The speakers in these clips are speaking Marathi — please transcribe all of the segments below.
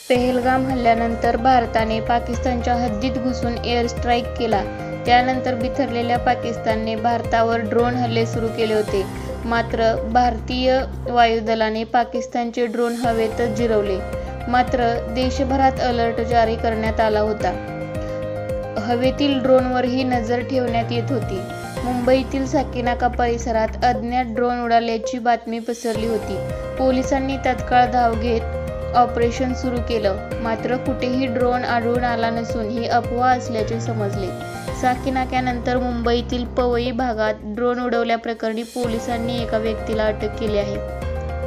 पेहलगाम हल्ल्यानंतर भारताने पाकिस्तानच्या हद्दीत घुसून एअर स्ट्राईक केला. त्यानंतर बिथरलेल्या पाकिस्तानने भारतावर ड्रोन हल्ले सुरू केले होते. मात्र भारतीय वायुदलाने पाकिस्तानचे ड्रोन हवेतच जिरवले. मात्र देशभरात अलर्ट जारी करण्यात आला होता. हवेतील ड्रोनवरही नजर ठेवण्यात येत होती. मुंबईतील साकीनाका परिसरात अज्ञात ड्रोन उडाल्याची बातमी पसरली होती. पोलिसांनी तात्काळ धाव घेत ऑपरेशन सुरू केलं. मात्र कुठेही ड्रोन आढळून आला नसून ही अफवा असल्याचे समजले. साकीनाक्यानंतर मुंबईतील पवई भागात ड्रोन उडवल्याप्रकरणी पोलिसांनी एका व्यक्तीला अटक केली आहे.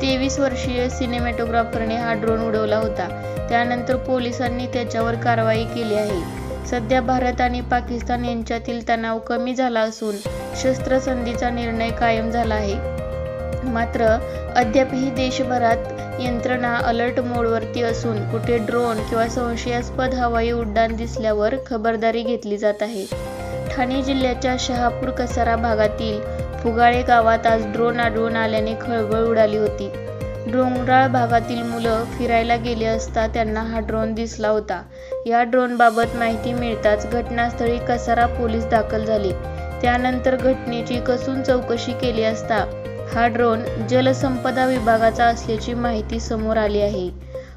23 वर्षीय सिनेमॅटोग्राफरने हा ड्रोन उडवला होता. त्यानंतर पोलिसांनी त्याच्यावर कारवाई केली आहे. सध्या भारत आणि पाकिस्तान यांच्यातील तणाव कमी झाला असून शस्त्रसंधीचा निर्णय कायम झाला आहे. मात्र अद्यापही देशभरात यंत्रणा अलर्ट मोडवरती असून कुठे ड्रोन किंवा संशयास्पद हवाई उड्डाण दिसल्यावर खबरदारी घेतली जात आहे. ठाणे जिल्ह्याच्या शहापूर कसारा भागातील फुगाळे गावात आज ड्रोन आढळून आल्याने खळबळ उडाली होती. डोंगराळ भागातील मुलं फिरायला गेले असता त्यांना हा ड्रोन दिसला होता. या ड्रोनबाबत माहिती मिळताच घटनास्थळी कसारा पोलीस दाखल झाले. त्यानंतर घटनेची कसून चौकशी केली असता हा ड्रोन जलसंपदा विभागाचा असल्याची माहिती समोर आली आहे.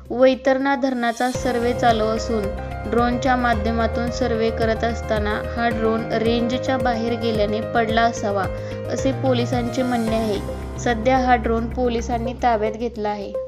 वैतरणा धरणाचा सर्व्हे चालू असून ड्रोनच्या माध्यमातून सर्व्हे करत असताना हा ड्रोन रेंजच्या बाहेर गेल्याने पडला असावा, असे पोलिसांचे म्हणणे आहे. सध्या हा ड्रोन पोलिसांनी ताब्यात घेतला आहे.